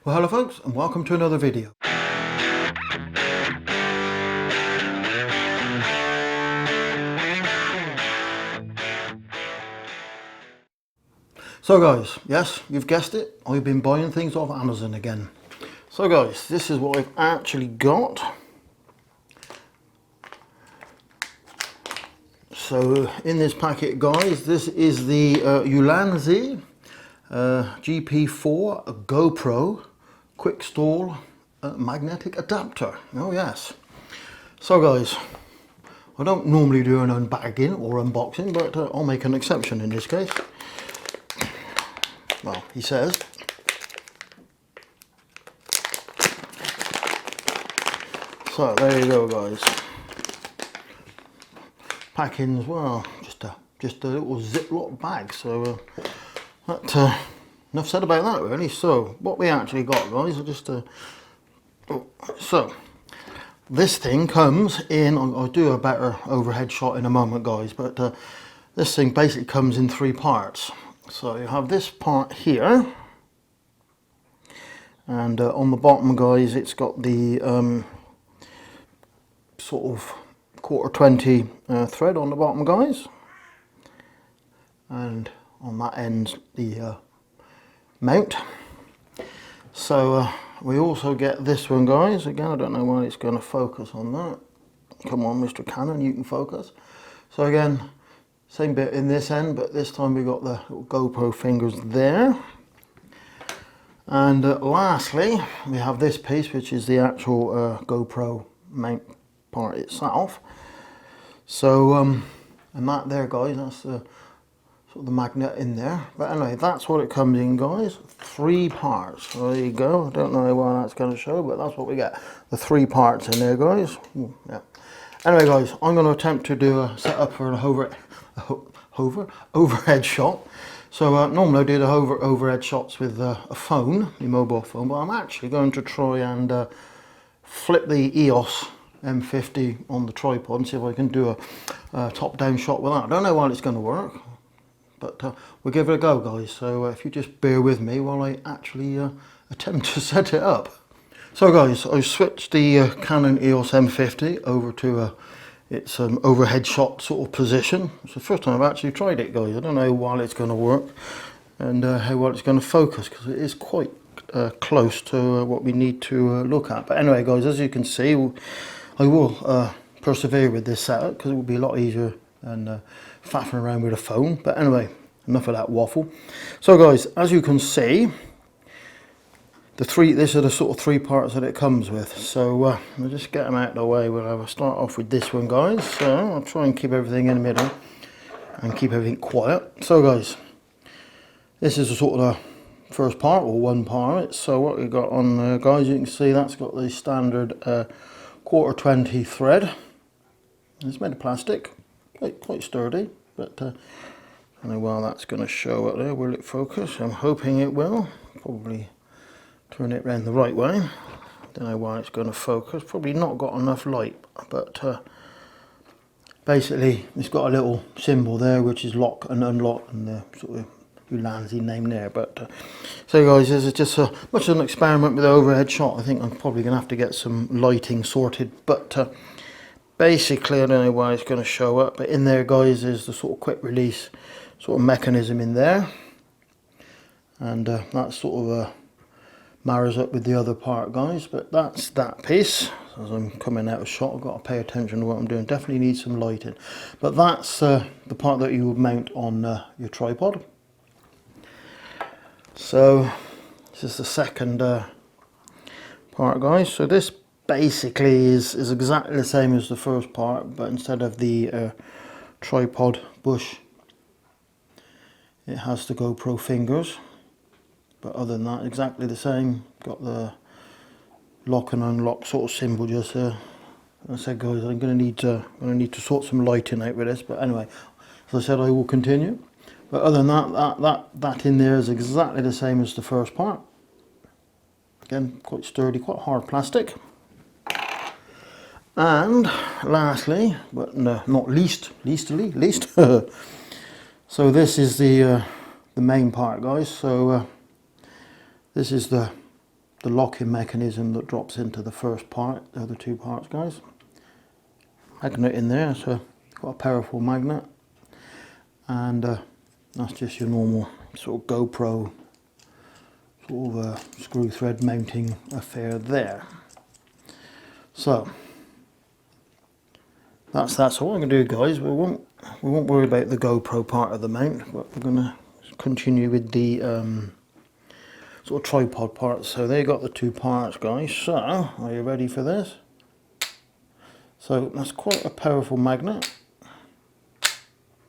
Well, hello folks, and welcome to another video. So guys, yes, you've guessed it, I've been buying things off Amazon again. So guys, this is what I've actually got. So in this packet guys, this is the Ulanzi GP4 GoPro quick stall magnetic adapter. Oh yes. So guys, I don't normally do an unbagging or unboxing, but I'll make an exception in this case. Well, he says. So there you go guys. Packings, well, just a little Ziploc bag. So enough said about that really. So what we actually got guys, so this thing comes in, I'll do a better overhead shot in a moment guys, but this thing basically comes in three parts. So you have this part here, and on the bottom guys it's got the sort of 1/4 thread on the bottom guys, and on that end the mount. So we also get this one guys. Again, I don't know why it's going to focus on that. Come on Mr. Canon, you can focus. So again, same bit in this end, but this time we got the little GoPro fingers there. And lastly we have this piece, which is the actual GoPro mount part itself. So and that there guys, that's the sort of the magnet in there. But anyway, that's what it comes in guys, three parts. So there you go. I don't know why that's going to show, but that's what we get, the three parts in there guys. Ooh, yeah. Anyway guys, I'm going to attempt to do a setup for an overhead shot. So normally I do the overhead shots with a phone, the mobile phone, but I'm actually going to try and flip the EOS M50 on the tripod and see if I can do a top-down shot with that. I don't know why it's going to work, but we'll give it a go guys. So if you just bear with me while I actually attempt to set it up. So guys, I switched the Canon EOS M50 over to its overhead shot sort of position. It's the first time I've actually tried it guys. I don't know while it's going to work and how well it's going to focus, because it is quite close to what we need to look at. But anyway guys, as you can see, I will persevere with this setup because it will be a lot easier than faffing around with a phone. But anyway, enough of that waffle. So guys, as you can see, these are the sort of three parts that it comes with. So I'll just get them out of the way. We'll start off with this one guys. So I'll try and keep everything in the middle and keep everything quiet. So guys, this is the sort of the first part, or one part. So what we've got on there guys, you can see that's got the standard 1/4 thread. It's made of plastic, quite sturdy, but I don't know why that's going to show up there. Will it focus? I'm hoping it will. Probably turn it around the right way. Don't know why it's going to focus. Probably not got enough light, but basically it's got a little symbol there which is lock and unlock, and the sort of Ulanzi name there. But so guys, this is just much of an experiment with the overhead shot. I think I'm probably going to have to get some lighting sorted, but basically I don't know why it's going to show up, but in there guys is the sort of quick release sort of mechanism in there, and that sort of marries up with the other part guys. But that's that piece. As I'm coming out of shot, I've got to pay attention to what I'm doing. Definitely need some lighting. But that's the part that you would mount on your tripod. So this is the second part guys. So this basically is exactly the same as the first part, but instead of the tripod bush, it has the GoPro fingers. But other than that, exactly the same. Got the lock and unlock sort of symbol just there. As I said guys, I'm going to need to sort some lighting out with this. But anyway, as I said, I will continue. But other than that in there is exactly the same as the first part. Again, quite sturdy, quite hard plastic. And lastly, but no, not leastly, so this is the main part guys. So this is the the locking mechanism that drops into the first part, the other two parts, guys. Magnet in there, so got a powerful magnet, and that's just your normal sort of GoPro sort of screw thread mounting affair there. So that's all I'm going to do, guys. We won't worry about the GoPro part of the mount, but we're going to continue with the sort of tripod part. So they got the two parts, guys. So are you ready for this? So that's quite a powerful magnet.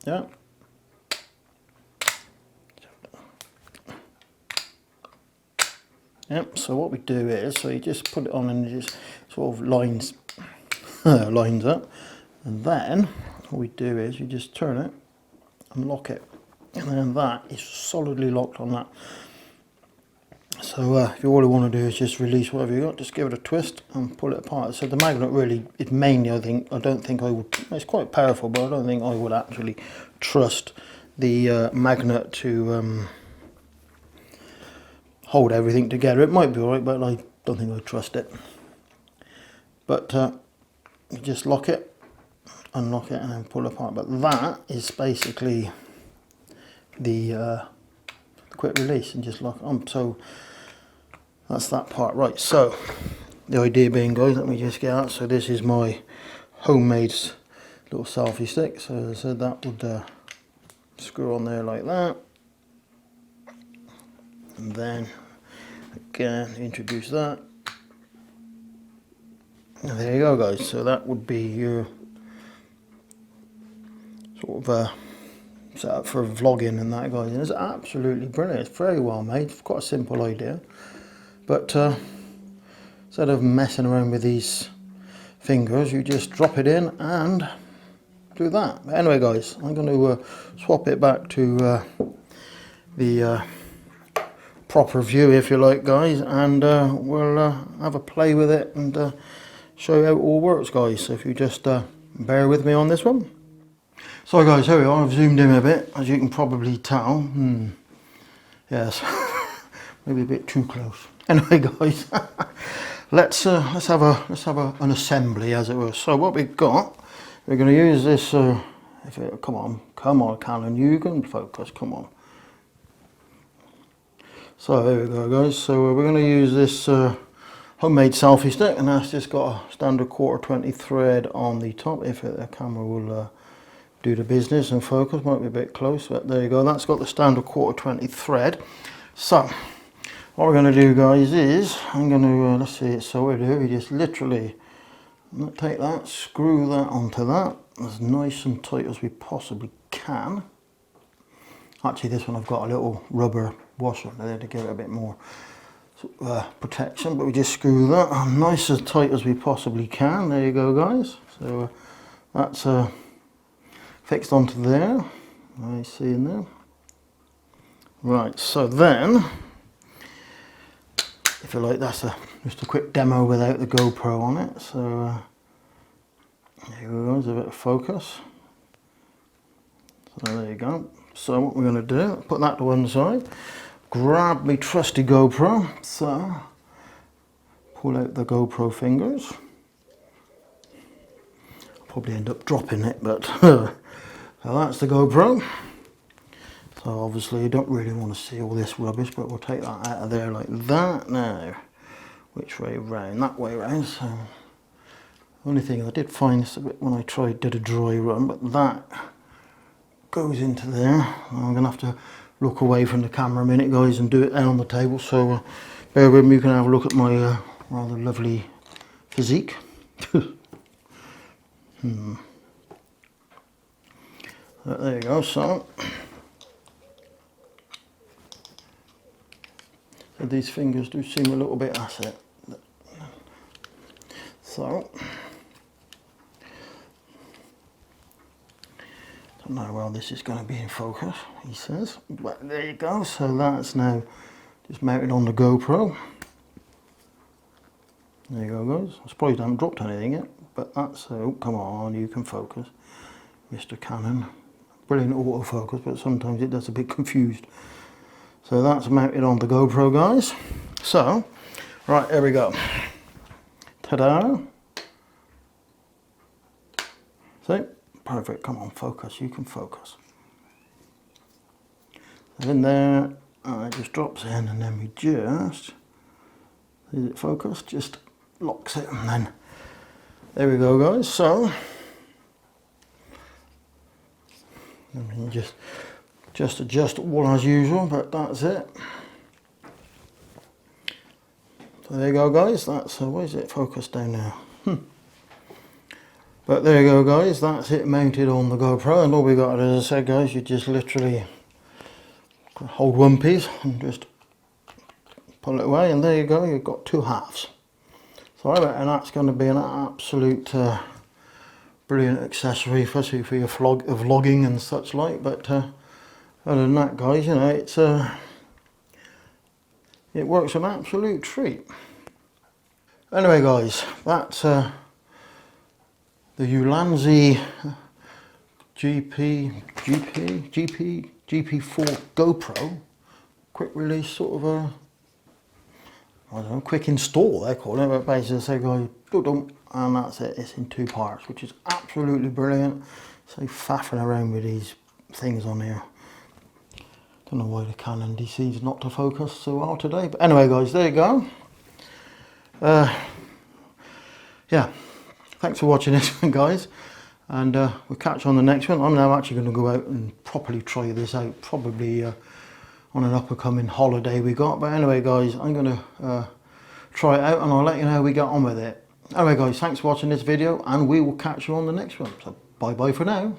Yeah. Yep, so what we do is, so you just put it on and it just sort of lines up, and then what we do is you just turn it and lock it, and then that is solidly locked on that. So if you all you want to do is just release whatever you got, just give it a twist and pull it apart. So the magnet really is mainly, I don't think I would, it's quite powerful, but I don't think I would actually trust the magnet to hold everything together. It might be alright, but I don't think I'd trust it. But you just lock it, unlock it, and then pull it apart. But that is basically the quick release, and just lock it on. So that's that part. Right, so the idea being, guys, let me just get out. So this is my homemade little selfie stick. So as I said, that would screw on there like that. And then again introduce that, and there you go, guys. So that would be your sort of set up for vlogging and that, guys, and it's absolutely brilliant. It's very well made. It's quite a simple idea, but instead of messing around with these fingers, you just drop it in and do that. But anyway, guys, I'm going to swap it back to the proper view, if you like, guys, and we'll have a play with it and show you how it all works, guys. So if you just bear with me on this one. So guys, here we are. I've zoomed in a bit, as you can probably tell. Yes, maybe a bit too close. Anyway, guys, let's have an assembly, as it were. So what we've got, we're going to use this. Come on, Canon, you can focus. Come on. So there we go, guys. So we're going to use this homemade selfie stick, and that's just got a standard 1/4 thread on the top. If the camera will do the business and focus, might be a bit close, but there you go. That's got the standard 1/4 thread. So what we're going to do, guys, is I'm going to let's see. So what we do, we just literally take that, screw that onto that as nice and tight as we possibly can. Actually, this one I've got a little rubber washer there to give it a bit more protection, but we just screw that on nice as tight as we possibly can. There you go, guys. So that's fixed onto there. I see in there. Right, so then, if you like, that's just a quick demo without the GoPro on it. So there you go, guys, a bit of focus. So there you go. So what we're going to do, put that to one side, grab my trusty GoPro, so pull out the GoPro fingers. I'll probably end up dropping it, but so that's the GoPro. So obviously you don't really want to see all this rubbish, but we'll take that out of there like that. Now, which way round? That way round. So only thing I did find this a bit when I did a dry run, but that goes into there. I'm going to have to look away from the camera a minute, guys, and do it down on the table. So bear with me, you can have a look at my rather lovely physique. There you go. So these fingers do seem a little bit asset. So don't know how well this is going to be in focus, he says, but there you go. So that's now just mounted on the GoPro. There you go, guys. I'm surprised I haven't dropped anything yet, but that's oh, come on, you can focus, Mr. Canon. Brilliant autofocus, but sometimes it does a bit confused. So that's mounted on the GoPro, guys. So Right, here we go. Ta-da! See? Perfect. Come on, focus. You can focus. In there, it just drops in, and then we just, is it focused? Just locks it, and then there we go, guys. So I mean, just adjust it all as usual, but that's it. So there you go, guys. That's where is it focused down now? But there you go, guys. That's it mounted on the GoPro, and all we got, as I said, guys, you just literally hold one piece and just pull it away, and there you go. You've got two halves. So I reckon that's going to be an absolute brilliant accessory, especially for your vlogging and such like. But other than that, guys, you know, it's it works an absolute treat. Anyway, guys, that's the Ulanzi GP4 GoPro quick release, sort of a, I don't know, quick install they call it, but basically they go dum, and that's it. It's in two parts, which is absolutely brilliant. So faffing around with these things on here. Don't know why the Canon decides not to focus so well today, but anyway, guys, there you go. Yeah, thanks for watching this one, guys, and we'll catch you on the next one. I'm now actually going to go out and properly try this out, probably on an up and coming holiday we got. But anyway, guys, I'm going to try it out, and I'll let you know how we get on with it. Anyway, guys, thanks for watching this video, and we will catch you on the next one. So bye bye for now.